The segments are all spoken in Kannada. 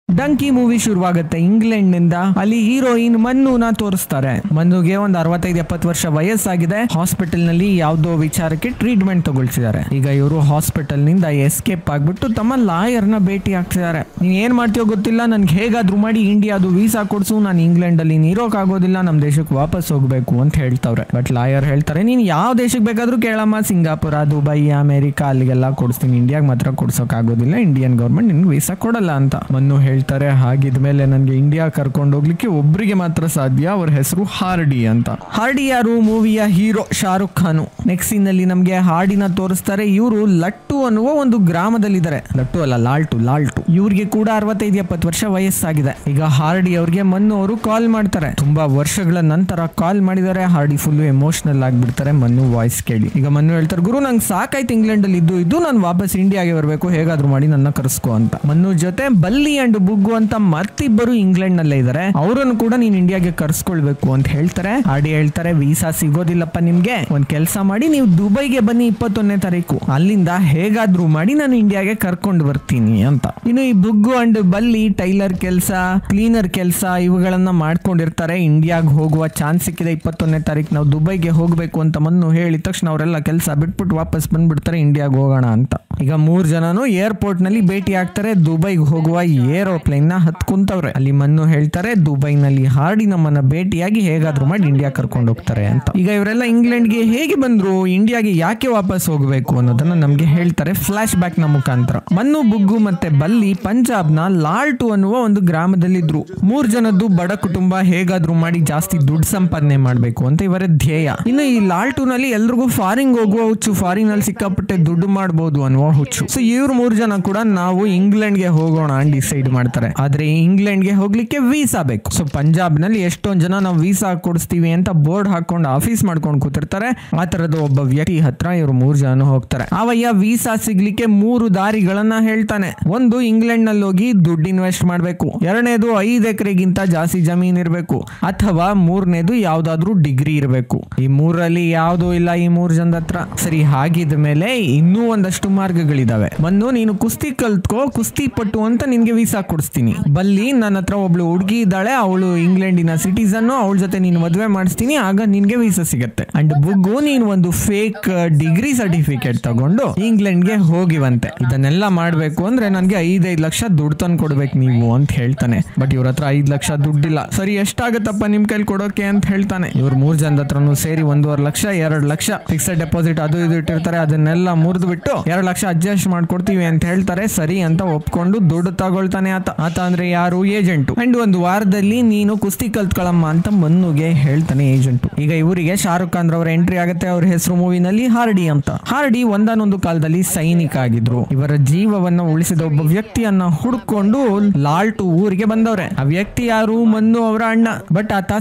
ಡಂಕಿ ಮೂವಿ ಶುರುವಾಗುತ್ತೆ ಇಂಗ್ಲೆಂಡ್ ನಿಂದ. ಅಲ್ಲಿ ಹೀರೋಯಿನ್ ಮನ್ನುನ ತೋರಿಸ್ತಾರೆ. ಮನ್ನುಗೆ ಒಂದು 65-70 ವರ್ಷ ವಯಸ್ಸಾಗಿದೆ. ಹಾಸ್ಪಿಟಲ್ ನಲ್ಲಿ ಯಾವ್ದೋ ವಿಚಾರಕ್ಕೆ ಟ್ರೀಟ್ಮೆಂಟ್ ತಗೊಳ್ತಿದ್ದಾರೆ. ಈಗ ಇವರು ಹಾಸ್ಪಿಟಲ್ ನಿಂದ ಎಸ್ಕೇಪ್ ಆಗ್ಬಿಟ್ಟು ತಮ್ಮ ಲಾಯರ್ ನ ಭೇಟಿ ಆಗ್ತಿದ್ದಾರೆ. ನೀನ್ ಏನ್ ಮಾಡ್ತೀಯೋ ಗೊತ್ತಿಲ್ಲ, ನನ್ಗೆ ಹೇಗಾದ್ರೂ ಮಾಡಿ ಇಂಡಿಯಾದು ವೀಸಾ ಕೊಡ್ಸು, ನಾನು ಇಂಗ್ಲೆಂಡ್ ಅಲ್ಲಿ ಇರೋಕ್ ಆಗೋದಿಲ್ಲ, ನಮ್ ದೇಶಕ್ಕೆ ವಾಪಸ್ ಹೋಗ್ಬೇಕು ಅಂತ ಹೇಳ್ತಾವ್ರೆ. ಬಟ್ ಲಾಯರ್ ಹೇಳ್ತಾರೆ, ನೀನ್ ಯಾವ ದೇಶಕ್ಕೆ ಬೇಕಾದ್ರೂ ಕೇಳಮ್ಮ, ಸಿಂಗಾಪುರ, ದುಬೈ, ಅಮೆರಿಕಾ, ಅಲ್ಲಿಗೆಲ್ಲ ಕೊಡಿಸ್ತೀನಿ, ಇಂಡಿಯಾಗ ಮಾತ್ರ ಕೊಡ್ಸೋಕ್ ಆಗೋದಿಲ್ಲ, ಇಂಡಿಯನ್ ಗೌರ್ಮೆಂಟ್ ನಿನ್ಗೆ ವೀಸಾ ಕೊಡಲ್ಲ ಅಂತ. ಮನ್ನು ಹೇಳ್ತಾರೆ, ಹಾಗಿದ್ಮೇಲೆ ನನ್ಗೆ ಇಂಡಿಯಾ ಕರ್ಕೊಂಡು ಹೋಗ್ಲಿಕ್ಕೆ ಒಬ್ರಿಗೆ ಮಾತ್ರ ಸಾಧ್ಯ, ಅವ್ರ ಹೆಸರು ಹಾರ್ಡಿ ಅಂತ. ಹಾರ್ಡಿ ಯಾರು? ಮೂವಿಯ hero Shahrukh Khan. Next scene ಅಲ್ಲಿ ನಮ್ಗೆ ಹಾರ್ಡಿನ ತೋರಿಸ್ತಾರೆ. ಇವರು ಲಟ್ಟು ಅನ್ನುವ ಒಂದು ಗ್ರಾಮದಲ್ಲಿದ್ದಾರೆ. ಲಟ್ಟು ಅಲ್ಲ, ಲಾಲ್ಟು. ಇವ್ರಿಗೆ ಕೂಡ 65-70 ವರ್ಷ ವಯಸ್ಸಾಗಿದೆ. ಈಗ ಹಾರ್ಡಿ ಅವ್ರಿಗೆ ಮನ್ನು ಅವರು ಕಾಲ್ ಮಾಡ್ತಾರೆ. ತುಂಬಾ ವರ್ಷಗಳ ನಂತರ ಕಾಲ್ ಮಾಡಿದ್ದಾರೆ. ಹಾರ್ಡಿ ಫುಲ್ ಎಮೋಷನಲ್ ಆಗ್ಬಿಡ್ತಾರೆ ಮನ್ನು ವಾಯ್ಸ್ ಕೇಳಿ. ಈಗ ಮನ್ನು ಹೇಳ್ತಾರೆ, ಗುರು ನಂಗೆ ಸಾಕಾಯ್ತು ಇಂಗ್ಲೆಂಡ್ ಅಲ್ಲಿ ಇದ್ದು ನಾನು ವಾಪಸ್ ಇಂಡಿಯಾಗೆ ಬರಬೇಕು, ಹೇಗಾದ್ರೂ ಮಾಡಿ ನನ್ನ ಕರೆಸ್ಕೋ ಅಂತ. ಮನ್ನು ಜೊತೆ ಬಲ್ಲಿ ಅಂಡ್ ಬುಗ್ಗು ಅಂತ ಮತ್ತಿಬ್ಬರು ಇಂಗ್ಲೆಂಡ್ ನಲ್ಲೇ ಇದ್ದಾರೆ. ಅವರನ್ನು ಕೂಡ ನೀನ್ ಇಂಡಿಯಾಗೆ ಕರ್ಸ್ಕೊಳ್ಬೇಕು ಅಂತ ಹೇಳ್ತಾರೆ. ಹಾರ್ಡಿ ಹೇಳ್ತಾರೆ, ವೀಸಾ ಸಿಗೋದಿಲ್ಲಪ್ಪ ನಿಮ್ಗೆ, ಒಂದ್ ಕೆಲಸ ಮಾಡಿ ನೀವು ದುಬೈಗೆ ಬನ್ನಿ 21ನೇ ತಾರೀಕು, ಅಲ್ಲಿಂದ ಹೇಗಾದ್ರೂ ಮಾಡಿ ನಾನು ಇಂಡಿಯಾಗೆ ಕರ್ಕೊಂಡು ಬರ್ತೀನಿ ಅಂತ. ಇನ್ನು ಈ ಬುಗ್ಗು ಅಂಡ್ ಬಲ್ಲಿ ಟೈಲರ್ ಕೆಲಸ, ಕ್ಲೀನರ್ ಕೆಲಸ ಇವುಗಳನ್ನ ಮಾಡ್ಕೊಂಡಿರ್ತಾರೆ. ಇಂಡಿಯಾಗ ಹೋಗುವ ಚಾನ್ಸ್ ಸಿಕ್ಕಿದೆ 21ನೇ ತಾರೀಕು, ನಾವು ದುಬೈಗೆ ಹೋಗ್ಬೇಕು ಅಂತ ಮನ್ನು ಹೇಳಿದ ತಕ್ಷಣ ಅವರೆಲ್ಲ ಕೆಲಸ ಬಿಟ್ಬಿಟ್ಟು ವಾಪಸ್ ಬಂದ್ಬಿಡ್ತಾರೆ ಇಂಡಿಯಾಗ ಹೋಗೋಣ ಅಂತ. ಈಗ 3 ಜನನು ಏರ್ಪೋರ್ಟ್ ನಲ್ಲಿ ಭೇಟಿ ಆಗ್ತಾರೆ. ದುಬೈಗೆ ಹೋಗುವ ಏರೋಪ್ಲೇನ್ ನ ಹತ್ ಕುಂತವ್ರೆ. ಅಲ್ಲಿ ಮನ್ನು ಹೇಳ್ತಾರೆ, ದುಬೈನಲ್ಲಿ ಹಾರ್ಡಿ ನಮ್ಮನ್ನ ಭೇಟಿಯಾಗಿ ಹೇಗಾದ್ರೂ ಮಾಡಿ ಇಂಡಿಯಾ ಕರ್ಕೊಂಡು ಹೋಗ್ತಾರೆ ಅಂತ. ಈಗ ಇವರೆಲ್ಲ ಇಂಗ್ಲೆಂಡ್ಗೆ ಹೇಗೆ ಬಂದ್ರು, ಇಂಡಿಯಾಗೆ ಯಾಕೆ ವಾಪಸ್ ಹೋಗ್ಬೇಕು ಅನ್ನೋದನ್ನ ನಮ್ಗೆ ಹೇಳ್ತಾರೆ ಫ್ಲಾಶ್ ಬ್ಯಾಕ್ ನ ಮುಖಾಂತರ. ಮನ್ನು, ಬುಗ್ಗು ಮತ್ತೆ ಬಲ್ಲಿ ಪಂಜಾಬ್ ನ ಲಾಲ್ಟು ಅನ್ನುವ ಒಂದು ಗ್ರಾಮದಲ್ಲಿದ್ರು. 3 ಜನದ್ದು ಬಡ ಕುಟುಂಬ, ಹೇಗಾದ್ರೂ ಮಾಡಿ ಜಾಸ್ತಿ ದುಡ್ಡು ಸಂಪಾದನೆ ಮಾಡ್ಬೇಕು ಅಂತ ಇವರ ಧ್ಯೇಯ. ಇನ್ನು ಈ ಲಾಲ್ಟು ನಲ್ಲಿ ಎಲ್ರಿಗೂ ಫಾರಿನ್ ಹೋಗುವ ಹುಚ್ಚು, ಫಾರಿನ್ ಅಲ್ಲಿ ಸಿಕ್ಕಾಪಟ್ಟೆ ದುಡ್ಡು ಮಾಡಬಹುದು ಅನ್ನುವ ಹುಚ್ಚು. ಸೊ ಇವ್ರು 3 ಜನ ಕೂಡ ನಾವು ಇಂಗ್ಲೆಂಡ್ ಗೆ ಹೋಗೋಣ ಡಿಸೈಡ್ ಮಾಡ್ತಾರೆ. ಆದ್ರೆ ಇಂಗ್ಲೆಂಡ್ ಗೆ ಹೋಗ್ಲಿಕ್ಕೆ ವೀಸಾ ಬೇಕು. ಸೊ ಪಂಜಾಬ್ ನಲ್ಲಿ ಎಷ್ಟೊಂದ್ ಜನ ನಾವು ವೀಸಾ ಕೊಡಿಸ್ತೀವಿ ಅಂತ ಬೋರ್ಡ್ ಹಾಕೊಂಡು ಆಫೀಸ್ ಮಾಡ್ಕೊಂಡು ಕೂತಿರ್ತಾರೆ. ಆ ತರದ ಒಬ್ಬ ವ್ಯಕ್ತಿ ಹತ್ರ ಇವ್ರು 3 ಜನ ಹೋಗ್ತಾರೆ. ಅವಯ್ಯ ವೀಸಾ ಸಿಗ್ಲಿಕ್ಕೆ 3 ದಾರಿಗಳನ್ನ ಹೇಳ್ತಾನೆ. ಒಂದು, ಇಂಗ್ಲೆಂಡ್ ನಲ್ಲಿ ಹೋಗಿ ದುಡ್ಡು ಇನ್ವೆಸ್ಟ್ ಮಾಡ್ಬೇಕು. 2ನೇದು 5 ಎಕರೆಗಿಂತ ಜಾಸ್ತಿ ಜಮೀನ್ ಇರ್ಬೇಕು. ಅಥವಾ 3ನೇದು ಯಾವ್ದಾದ್ರು ಡಿಗ್ರಿ ಇರ್ಬೇಕು. ಈ 3ರಲ್ಲಿ ಯಾವ್ದು ಇಲ್ಲ ಈ 3 ಜನದ ಹತ್ರ. ಸರಿ, ಹಾಗಿದ ಮೇಲೆ ಇನ್ನೂ ಒಂದಷ್ಟು ಮಾರ್ಗಗಳಿದಾವೆ. ಒಂದು, ನೀನು ಕುಸ್ತಿ ಕಲ್ತ್ಕೋ, ಕುಸ್ತಿ ಪಟ್ಟು ಅಂತ ನಿನ್ಗೆ ವೀಸಾ ಕೊಡಿಸ್ತೀನಿ. ಬಲ್ಲಿ ನನ್ನ ಹತ್ರ ಒಬ್ಳು ಹುಡುಗಿ ಇದ್ದಾಳೆ, ಅವಳು ಇಂಗ್ಲೆಂಡಿನ ಸಿಟಿಸನ್, ಅವಳ ಜೊತೆ ನೀನು ಮದುವೆ ಮಾಡಿಸ್ತೀನಿ, ಆಗ ನಿನ್ಗೆ ವೀಸಾ ಸಿಗತ್ತೆ. ಅಂಡ್ ಬುಗ್ಗು, ನೀನು ಒಂದು ಫೇಕ್ ಡಿಗ್ರಿ ಸರ್ಟಿಫಿಕೇಟ್ ತಗೊಂಡು ಇಂಗ್ಲೆಂಡ್ಗೆ ಹೋಗಿವಂತೆ. ಇದನ್ನೆಲ್ಲ ಮಾಡ್ಬೇಕು ಅಂದ್ರೆ ನನ್ಗೆ 5 ಲಕ್ಷ ದುಡ್ಡು ತಂದು ಕೊಡ್ಬೇಕು ನೀವು ಅಂತ ಹೇಳ್ತಾನೆ. ಬಟ್ ಇವ್ರ ಹತ್ರ 5 ಲಕ್ಷ ದುಡ್ಡಿಲ್ಲ. ಸರಿ, ಎಷ್ಟಾಗತ್ತಪ್ಪ ನಿಮ್ ಕೈಲಿ ಕೊಡೋಕೆ ಅಂತ ಹೇಳ್ತಾನೆ. ಇವ್ರು 3 ಜನದ ಹತ್ರನು ಸೇರಿ 1.5 ಲಕ್ಷ 2 ಲಕ್ಷ ಫಿಕ್ಸೆಡ್ ಡೆಪಾಸಿಟ್ ಅದು ಇದು ಇಟ್ಟಿರ್ತಾರೆ. ಅದನ್ನೆಲ್ಲ ಮುರಿದು ಬಿಟ್ಟು 2 ಲಕ್ಷ ಅಡ್ಜಸ್ಟ್ ಮಾಡ್ಕೊಡ್ತೀವಿ ಅಂತ ಹೇಳ್ತಾರೆ. ಸರಿ ಅಂತ ಒಪ್ಕೊಂಡು ದುಡ್ಡು ತಗೊಳ್ತಾನೆ ಆತ ಅಂದ್ರೆ ಯಾರು? ಏಜೆಂಟ್. ಅಂಡ್ 1 ವಾರದಲ್ಲಿ ನೀನು ಕುಸ್ತಿ ಕಲ್ತ್ಕೊಳ್ಳಮ್ಮ ಅಂತ ಮನ್ನುಗೆ ಹೇಳ್ತಾನೆ ಏಜೆಂಟ್. ಈಗ ಇವರಿಗೆ ಶಾರುಖ್ ಖಾನ್ ರವರ ಎಂಟ್ರಿ ಆಗುತ್ತೆ. ಅವ್ರ ಹೆಸರು ಮೂವಿನಲ್ಲಿ ಹಾರ್ಡಿ ಅಂತ. ಹಾರ್ಡಿ ಒಂದಾನೊಂದು ಕಾಲದಲ್ಲಿ ಸೈನಿಕ ಆಗಿದ್ರು. ಇವರ ಜೀವವನ್ನ ಉಳಿಸಿದ ಒಬ್ಬ ವ್ಯಕ್ತಿಯನ್ನ ಹುಡ್ಕೊಂಡು ಲಾಲ್ಟು ಊರಿಗೆ ಬಂದವ್ರೆ. ಆ ವ್ಯಕ್ತಿ ಯಾರು? ಮನ್ನು ಅವರ ಅಣ್ಣ. ಬಟ್ ಆತ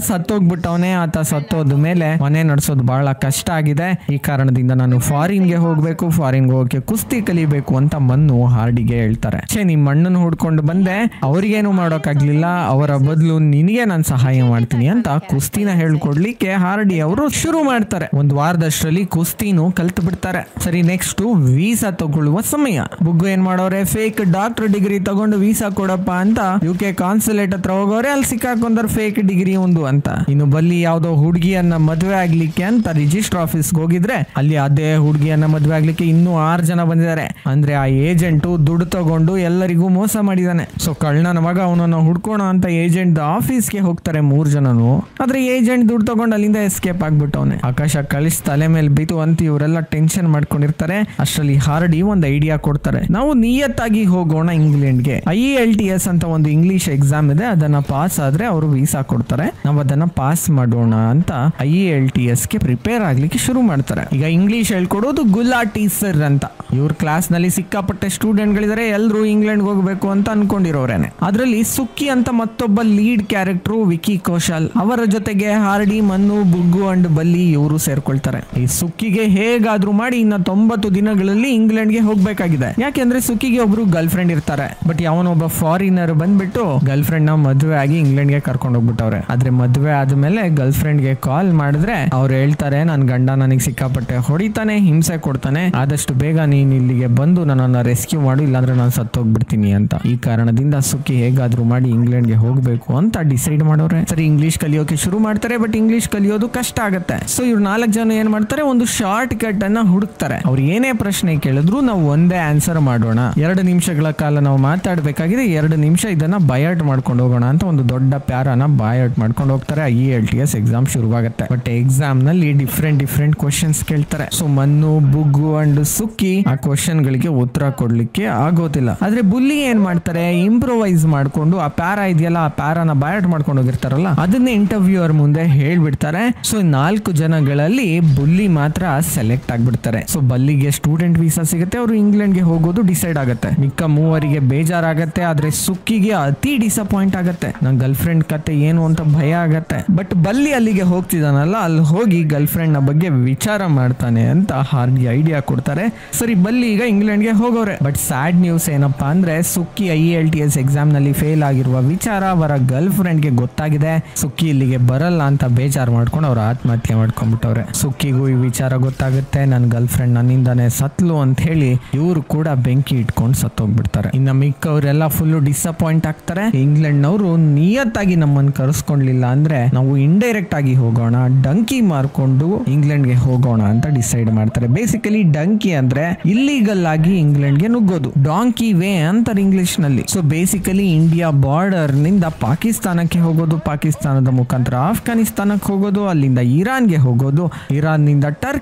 ಸತ್ತೋಗ್ಬಿಟ್ಟವನೇ. ಆತ ಸತ್ತೋದ ಮೇಲೆ ಮನೆ ನಡೆಸೋದು ಬಹಳ ಕಷ್ಟ ಆಗಿದೆ. ಈ ಕಾರಣದಿಂದ ನಾನು ಫಾರಿನ್ಗೆ ಹೋಗ್ಬೇಕು, ಫಾರಿನ್ ಹೋಗಕ್ಕೆ ಕುಸ್ತಿ ಕಲಿಬೇಕು ಅಂತ ಮನ್ನು ಹಾರ್ಡಿಗೆ ಹೇಳ್ತಾರೆ. ನಿಮ್ಮ ಅಣ್ಣನ ಹುಡ್ಕೊಂಡು ಬಂದೆ, ಅವ್ರಿಗೇನು ಮಾಡೋಕ್ಕಾಗ್ಲಿಲ್ಲ, ಅವರ ಬದಲು ನಿನಗೆ ನಾನು ಸಹಾಯ ಮಾಡ್ತೀನಿ ಅಂತ ಕುಸ್ತಿನ ಹೇಳ್ಕೊಡ್ಲಿಕ್ಕೆ ಹಾರ್ಡಿ ಅವರು ಶುರು ಮಾಡ್ತಾರೆ. 1 ವಾರದಷ್ಟರಲ್ಲಿ ಕುಸ್ತಿನೂ ಕಲ್ತು ಬಿಡ್ತಾರೆ. ಸರಿ, ನೆಕ್ಸ್ಟ್ ವೀಸಾ ತಗೊಳ್ಳುವ ಸಮಯ. ಬುಗ್ಗು ಏನ್ ಮಾಡೋರೆ, ಫೇಕ್ ಡಾಕ್ಟರ್ ಡಿಗ್ರಿ ತಗೊಂಡು ವೀಸಾ ಕೊಡಪ್ಪ ಅಂತ UK ಕಾನ್ಸುಲೇಟ್ ಹತ್ರ ಹೋಗೋರೆ. ಅಲ್ಲಿ ಸಿಕ್ಕಾಕೊಂಡ್ರೆ ಫೇಕ್ ಡಿಗ್ರಿ ಒಂದು ಅಂತ. ಇನ್ನು ಬಲ್ಲಿ ಯಾವ್ದೋ ಹುಡುಗಿಯನ್ನ ಮದುವೆ ಆಗ್ಲಿಕ್ಕೆ ಅಂತ ರಿಜಿಸ್ಟರ್ ಆಫೀಸ್ಗೆ ಹೋಗಿದ್ರೆ ಅಲ್ಲಿ ಅದೇ ಹುಡುಗಿಯನ್ನ ಮದುವೆ ಆಗ್ಲಿಕ್ಕೆ ಇನ್ನೂ 6 ಜನ ಬಂದಿದ್ದಾರೆ. ಅಂದ್ರೆ ಆ ಏಜೆಂಟ್ ದುಡ್ಡು ತಗೊಂಡು ಎಲ್ಲರಿಗೂ ಮೋಸ ಮಾಡಿದಾನೆ. ಸೊ ಕಳ್ಳನ ಮಗ ಅವನನ್ನ ಹುಡ್ಕೋಣ ಅಂತ ಏಜೆಂಟ್ ಆಫೀಸ್ಗೆ ಹೋಗ್ತಾರೆ 3 ಜನನು. ಆದ್ರೆ ಏಜೆಂಟ್ ದುಡ್ಡು ತಗೊಂಡು ಅಲ್ಲಿಂದ ಎಸ್ಕೇಪ್ ಆಗ್ಬಿಟ್ಟವನೆ. ಆಕಾಶ ಕಳಿಸಿ ತಲೆ ಮೇಲೆ ಬಿತ್ತು ಅಂತ ಇವರೆಲ್ಲ ಟೆನ್ಷನ್ ಮಾಡ್ಕೊಂಡಿರ್ತಾರೆ. ಅಷ್ಟರಲ್ಲಿ ಹಾರ್ಡಿ ಒಂದು ಐಡಿಯಾ ಕೊಡ್ತಾರೆ. ನಾವು ನಿಯತ್ತಾಗಿ ಹೋಗೋಣ ಇಂಗ್ಲೆಂಡ್ಗೆ. IELTS ಅಂತ ಒಂದು ಇಂಗ್ಲಿಷ್ ಎಕ್ಸಾಮ್ ಇದೆ, ಅದನ್ನ ಪಾಸ್ ಆದ್ರೆ ಅವರು ವೀಸಾ ಕೊಡ್ತಾರೆ. ನಾವು ಅದನ್ನ ಪಾಸ್ ಮಾಡೋಣ ಅಂತ IELTS ಗೆ ಪ್ರಿಪೇರ್ ಆಗ್ಲಿಕ್ಕೆ ಶುರು ಮಾಡ್ತಾರೆ. ಈಗ ಇಂಗ್ಲಿಷ್ ಹೇಳ್ಕೊಡೋದು ಗುಲಾಟಿ ಸರ್ ಅಂತ. ಇವ್ರ ಕ್ಲಾಸ್ ನಲ್ಲಿ ಸಿಕ್ಕಾಪಟ್ಟೆ ಸ್ಟೂಡೆಂಟ್ ಗಳಿದ್ದಾರೆ. ಎಲ್ಲರೂ ಇಂಗ್ಲೆಂಡ್ ಹೋಗ್ಬೇಕು ಅಂತ ಅನ್ಕೊಂಡಿರೋರೇನೆ. ಅದರಲ್ಲಿ ಸುಕ್ಕಿ ಅಂತ ಮತ್ತೊಬ್ಬ ಲೀಡ್ ಕ್ಯಾರೆಕ್ಟರ್ ವಿಕಿ ಕೌಶಲ್. ಅವರ ಜೊತೆಗೆ ಹಾರ್ಡಿ, ಮನ್ನು, ಬುಗ್ಗು ಅಂಡ್ ಬಲ್ಲಿ ಇವರು ಸೇರ್ಕೊಳ್ತಾರೆ. ಈ ಸುಕ್ಕಿಗೆ ಹೇಗಾದ್ರೂ ಮಾಡಿ ಇನ್ನ 90 ದಿನಗಳಲ್ಲಿ ಇಂಗ್ಲೆಂಡ್ಗೆ ಹೋಗ್ಬೇಕಾಗಿದೆ. ಯಾಕೆಂದ್ರೆ ಸುಕ್ಕಿಗೆ ಒಬ್ರು ಗರ್ಲ್ ಫ್ರೆಂಡ್ ಇರ್ತಾರೆ. ಬಟ್ ಯಾವನೊಬ್ಬ ಫಾರಿನರ್ ಬಂದ್ಬಿಟ್ಟು ಗರ್ಲ್ ಫ್ರೆಂಡ್ ನ ಮದುವೆ ಆಗಿ ಇಂಗ್ಲೆಂಡ್ಗೆ ಕರ್ಕೊಂಡು ಹೋಗ್ಬಿಟ್ಟವ್ರೆ. ಆದ್ರೆ ಮದುವೆ ಆದ್ಮೇಲೆ ಗರ್ಲ್ ಫ್ರೆಂಡ್ಗೆ ಕಾಲ್ ಮಾಡಿದ್ರೆ ಅವ್ರು ಹೇಳ್ತಾರೆ, ನನ್ ಗಂಡ ನನಗೆ ಸಿಕ್ಕಾಪಟ್ಟೆ ಹೊಡಿತಾನೆ, ಹಿಂಸೆ ಕೊಡ್ತಾನೆ, ಆದಷ್ಟು ಬೇಗ ನೀನ್ ಇಲ್ಲಿಗೆ ಬಂದು ನನ್ನನ್ನ ರೆಸ್ಕ್ಯೂ ಮಾಡು, ಇಲ್ಲಾಂದ್ರೆ ನಾನು ಸತ್ತೋಗ್ಬಿಡ್ತೀನಿ ಅಂತ. ಈ ಕಾರಣದಿಂದ ಕಾರಣದಿಂದ ಸುಕ್ಕಿ ಹೇಗಾದ್ರೂ ಮಾಡಿ ಇಂಗ್ಲೆಂಡ್ಗೆ ಹೋಗ್ಬೇಕು ಅಂತ ಡಿಸೈಡ್ ಮಾಡೋರೆ. ಸರಿ, ಇಂಗ್ಲಿಷ್ ಕಲಿಯೋಕೆ ಶುರು ಮಾಡ್ತಾರೆ. ಬಟ್ ಇಂಗ್ಲಿಷ್ ಕಲಿಯೋದು ಕಷ್ಟ ಆಗುತ್ತೆ. ಸೊ ಇವ್ರು 4 ಜನ ಏನ್ ಮಾಡ್ತಾರೆ, ಒಂದು ಶಾರ್ಟ್ ಕಟ್ ಅನ್ನ ಹುಡುಕ್ತಾರೆ. ಅವ್ರು ಏನೇ ಪ್ರಶ್ನೆ ಕೇಳಿದ್ರು ನಾವು ಒಂದೇ ಆನ್ಸರ್ ಮಾಡೋಣ, 2 ನಿಮಿಷಗಳ ಕಾಲ ನಾವು ಮಾತಾಡಬೇಕಾಗಿದೆ, 2 ನಿಮಿಷ ಇದನ್ನ ಬಯಾಟ್ ಮಾಡ್ಕೊಂಡು ಹೋಗೋಣ ಅಂತ ಒಂದು ದೊಡ್ಡ ಪ್ಯಾರಾನ ಬಯಾಟ್ ಮಾಡ್ಕೊಂಡು ಹೋಗ್ತಾರೆ. IELTS ಎಕ್ಸಾಮ್ ಶುರುವಾಗುತ್ತೆ. ಬಟ್ ಎಕ್ಸಾಮ್ ನಲ್ಲಿ ಡಿಫ್ರೆಂಟ್ ಕ್ವಶನ್ಸ್ ಕೇಳ್ತಾರೆ. ಸೊ ಮನ್ನು, ಬುಗ್ಗು ಅಂಡ್ ಸುಕ್ಕಿ ಆ ಕ್ವಶನ್ ಗಳಿಗೆ ಉತ್ತರ ಕೊಡ್ಲಿಕ್ಕೆ ಆಗೋದಿಲ್ಲ. ಆದ್ರೆ ಬುಲ್ಲಿ ಏನ್ ಮಾಡ್ತಾರೆ, ಇಂಪ್ರೊವೈಸ್ ಮಾಡ್ಕೊಂಡು ಆ ಪ್ಯಾರಾ ಇದೆಯಲ್ಲ, ಆ ಪ್ಯಾರಾನ ಬಯಾಟ್ ಮಾಡ್ಕೊಂಡು ಹೋಗಿರ್ತಾರಲ್ಲ, ಅದನ್ನೇ ಇಂಟರ್ವ್ಯೂವರ್ ಮುಂದೆ ಹೇಳ್ಬಿಡ್ತಾರೆ. ಸೊ 4 ಜನಗಳಲ್ಲಿ ಬುಲ್ಲಿ ಮಾತ್ರ ಸೆಲೆಕ್ಟ್ ಆಗ್ಬಿಡ್ತಾರೆ. ಸೊ ಬಲ್ಲಿಗೆ ಸ್ಟೂಡೆಂಟ್ ವೀಸಾ ಸಿಗುತ್ತೆ, ಅವರು ಇಂಗ್ಲೆಂಡ್ಗೆ ಹೋಗೋದು ಡಿಸೈಡ್ ಆಗುತ್ತೆ. ಮಿಕ್ಕ 3 ಬೇಜಾರಾಗತ್ತೆ. ಆದ್ರೆ ಸುಕ್ಕಿಗೆ ಅತಿ ಡಿಸಪಾಯಿಂಟ್ ಆಗತ್ತೆ. ನನ್ ಗರ್ಲ್ ಫ್ರೆಂಡ್ ಕತೆ ಏನು ಅಂತ ಭಯ ಆಗತ್ತೆ. ಬಟ್ ಬಲ್ಲಿ ಅಲ್ಲಿಗೆ ಹೋಗ್ತಿದಾನಲ್ಲ, ಅಲ್ಲಿ ಹೋಗಿ ಗರ್ಲ್ ಫ್ರೆಂಡ್ ನ ಬಗ್ಗೆ ವಿಚಾರ ಮಾಡ್ತಾನೆ ಅಂತ ಹಾರ್ಡಿ ಐಡಿಯಾ ಕೊಡ್ತಾರೆ. ಸರಿ, ಬಲ್ಲಿ ಈಗ ಇಂಗ್ಲೆಂಡ್ಗೆ ಹೋಗೋರೆ. ಬಟ್ ಸ್ಯಾಡ್ ನ್ಯೂಸ್ ಏನಪ್ಪಾ ಅಂದ್ರೆ, ಸುಕ್ಕಿ IELTS ಎಕ್ಸಾಮ್ ನಲ್ಲಿ ಫೇಲ್ ಆಗಿರುವ ವಿಚಾರ ಅವರ ಗರ್ಲ್ ಫ್ರೆಂಡ್ಗೆ ಗೊತ್ತಾಗಿದೆ. ಸುಕ್ಕಿ ಇಲ್ಲಿಗೆ ಬರಲ್ಲ ಅಂತ ಬೇಜಾರ್ ಮಾಡ್ಕೊಂಡು ಅವ್ರ ಆತ್ಮಹತ್ಯೆ ಮಾಡ್ಕೊಂಡ್ಬಿಟ್ಟವ್ರೆ. ಸುಕ್ಕಿಗೂ ಈ ವಿಚಾರ ಗೊತ್ತಾಗುತ್ತೆ, ನನ್ನ ಗರ್ಲ್ ಫ್ರೆಂಡ್ ನನ್ನಿಂದಾನೆ ಸತ್ಲು ಅಂತ ಹೇಳಿ ಇವ್ರು ಕೂಡ ಬೆಂಕಿ ಇಟ್ಕೊಂಡು ಸತ್ತೋಗ್ಬಿಡ್ತಾರೆ. ಇನ್ನ ಮಿಕ್ಕವರೆಲ್ಲ ಫುಲ್ ಡಿಸಪಾಯಿಂಟ್ ಆಗ್ತಾರೆ. ಇಂಗ್ಲೆಂಡ್ ನವರು ನಿಯತ್ತಾಗಿ ನಮ್ಮನ್ನು ಕರೆಸ್ಕೊಂಡ್ಲಿಲ್ಲ ಅಂದ್ರೆ ನಾವು ಇಂಡೈರೆಕ್ಟ್ ಆಗಿ ಹೋಗೋಣ, ಡಂಕಿ ಮಾರ್ಕೊಂಡು ಇಂಗ್ಲೆಂಡ್ಗೆ ಹೋಗೋಣ ಅಂತ ಡಿಸೈಡ್ ಮಾಡ್ತಾರೆ. ಬೇಸಿಕಲಿ ಡಂಕಿ ಅಂದ್ರೆ ಇಲ್ಲಿಗಲ್ ಆಗಿ ಇಂಗ್ಲೆಂಡ್ಗೆ ನುಗ್ಗೋದು, ಡಾಂಕಿ ವೇ ಅಂತಾರೆ ಇಂಗ್ಲಿಷ್ ನಲ್ಲಿ. ಸೊ ಬೇಸಿಕಲಿ ಇಂಡಿಯಾ ಬಾರ್ಡರ್ ನಿಂದ ಪಾಕಿಸ್ತಾನಕ್ಕೆ ಹೋಗೋದು, ಪಾಕಿಸ್ತಾನದ ಮುಖಾಂತರ ಆಫ್ಘಾನಿಸ್ತಾನಕ್ಕೆ ಹೋಗೋದು, ಅಲ್ಲಿಂದ ಇರಾನ್ಗೆ ಹೋಗೋದು, ಇರಾನ್ ನಿಂದ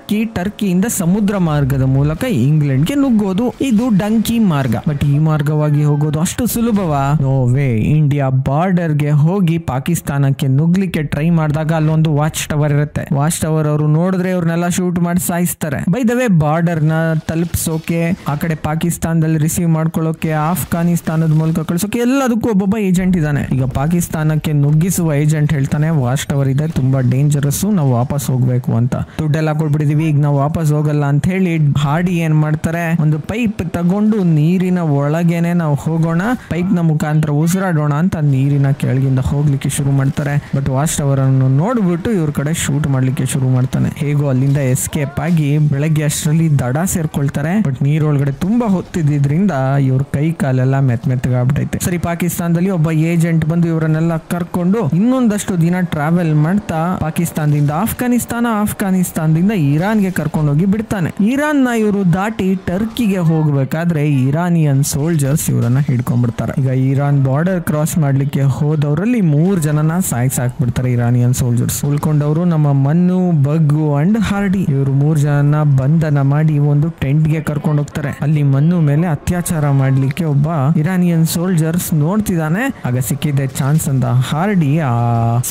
ಟರ್ಕಿಯಿಂದ ಸಮುದ್ರ ಮಾರ್ಗದ ಮೂಲಕ ಇಂಗ್ಲೆಂಡ್ಗೆ ನುಗ್ಗೋದು. ಇದು ಡಂಕಿ ಮಾರ್ಗ. ಬಟ್ ಈ ಮಾರ್ಗವಾಗಿ ಹೋಗೋದು ಅಷ್ಟು ಸುಲಭವಾ? No way. ಇಂಡಿಯಾ ಬಾರ್ಡರ್ಗೆ ಹೋಗಿ ಪಾಕಿಸ್ತಾನಕ್ಕೆ ನುಗ್ಲಿಕ್ಕೆ ಟ್ರೈ ಮಾಡಿದಾಗ ಅಲ್ಲೊಂದು ವಾಚ್ ಟವರ್ ಇರುತ್ತೆ. ವಾಚ್ ಟವರ್ ಅವರು ನೋಡಿದ್ರೆ ಅವ್ರನ್ನೆಲ್ಲ ಶೂಟ್ ಮಾಡಿ ಸಾಯಿಸ್ತಾರೆ. ಬೈ ದ ವೇ, ಬಾರ್ಡರ್ ನ ತಲುಪಿಸೋಕೆ, ಆ ಕಡೆ ಪಾಕಿಸ್ತಾನದಲ್ಲಿ ರಿಸೀವ್ ಮಾಡ್ಕೊಳ್ಳೋಕೆ, ಆಫ್ಘಾನಿಸ್ತಾನದ ಮೂಲಕ ಕಳಿಸೋಕೆ ಎಲ್ಲದಕ್ಕೂ ಒಬ್ಬೊಬ್ಬ ಏಜೆಂಟ್ ಇದ್ದಾನೆ. ಈಗ ಪಾಕಿಸ್ತಾನಕ್ಕೆ ನುಗ್ಗಿಸುವ ಏಜೆಂಟ್ ಹೇಳ್ತಾನೆ, ವಾಚ್ ಟವರ್ ಇದೆ, ತುಂಬಾ ಡೇಂಜರಸ್, ನಾವು ವಾಪಸ್ ಹೋಗ್ಬೇಕು ಅಂತ. ದುಡ್ಡೆಲ್ಲ ಕೊಟ್ಬಿಟ್ಟಿದೀವಿ, ಈಗ ನಾವು ವಾಪಸ್ ಹೋಗಲ್ಲ ಅಂತ ಹೇಳಿ ಹಾಡಿ ಏನ್ ಮಾಡ್ತಾರೆ, ಒಂದು ಪೈಪ್ ತಗೊಂಡು ನೀರಿನ ಒಳಗೇನೆ ನಾವು ಹೋಗೋಣ, ಪೈಪ್ ನ ಮುಖಾಂತರ ಉಸಿರಾಡೋಣ ಅಂತ ನೀರಿನ ಕೆಳಗಿಂದ ಹೋಗ್ಲಿಕ್ಕೆ ಶುರು ಮಾಡ್ತಾರೆ. ಬಟ್ ವಾಚ್ ಟವರ್ ಅನ್ನು ನೋಡ್ಬಿಟ್ಟು ಇವ್ರ ಕಡೆ ಶೂಟ್ ಮಾಡ್ಲಿಕ್ಕೆ ಶುರು ಮಾಡ್ತಾನೆ. ಹೇಗೋ ಅಲ್ಲಿಂದ ಎಸ್ಕೇಪ್ ಆಗಿ ಬೆಳಗ್ಗೆ ಅಷ್ಟರಲ್ಲಿ ದಡ ಸೇರ್ಕೊಳ್ತಾರೆ. ಬಟ್ ನೀರೊಳಗಡೆ ತುಂಬಾ ಹೊತ್ತಿದ್ರಿಂದ ಇವ್ರ ಕೈ ಕಾಲೆಲ್ಲ ಮೆತ್ತಗಾಗ್ಬಿಟ್ಟೈತೆ. ಸರಿ, ಪಾಕಿಸ್ತಾನದಲ್ಲಿ ಒಬ್ಬ ಏಜೆಂಟ್ ಬಂದು ಇವರನ್ನೆಲ್ಲ ಕರ್ಕೊಂಡು ಇನ್ನೊಂದಷ್ಟು ದಿನ ಟ್ರಾವೆಲ್ ಮಾಡ್ತಾ ಪಾಕಿಸ್ತಾನದಿಂದ ಆಫ್ಘಾನಿಸ್ತಾನದಿಂದ ಇರಾನ್ಗೆ ಕರ್ಕೊಂಡು ಹೋಗಿ ಬಿಡ್ತಾನೆ. ಇರಾನ್ ನ ಇವರು ದಾಟಿ ಟರ್ಕಿಗೆ ಹೋಗ್ಬೇಕಾದ್ರೆ ಇರಾನಿಯನ್ ಸೋಲ್ಜರ್ಸ್ ಇವರನ್ನ ಹಿಡ್ಕೊಂಡ್ಬಿಡ್ತಾರೆ. ಈಗ ಇರಾನ್ ಬಾರ್ಡರ್ ಕ್ರಾಸ್ ಮಾಡ್ಲಿಕ್ಕೆ ಹೋದವರಲ್ಲಿ 3 ಜನನ ಸಾಯಿಸಾಕ್ಬಿಡ್ತಾರೆ ಇರಾನಿಯನ್ ಸೋಲ್ಜರ್ಸ್. ಉಳ್ಕೊಂಡವರು ನಮ್ಮ ಮನ್ನು, ಬಗ್ಗು ಅಂಡ್ ಹಾರ್ಡಿ. ಇವರು 3 ಜನನ ಬಂಧನ ಮಾಡಿ ಒಂದು ಟೆಂಟ್ ಗೆ ಕರ್ಕೊಂಡು ಹೋಗ್ತಾರೆ. ಅಲ್ಲಿ ಮನ್ನು ಮೇಲೆ ಅತ್ಯಾಚಾರ ಮಾಡ್ಲಿಕ್ಕೆ ಒಬ್ಬ ಇರಾನಿಯನ್ ಸೋಲ್ಜರ್ಸ್ ನೋಡ್ತಿದ್ದಾನೆ. ಆಗ ಸಿಕ್ಕಿದ್ದೆ ಚಾನ್ಸ್ ಅಂತ ಹಾರ್ಡಿ ಆ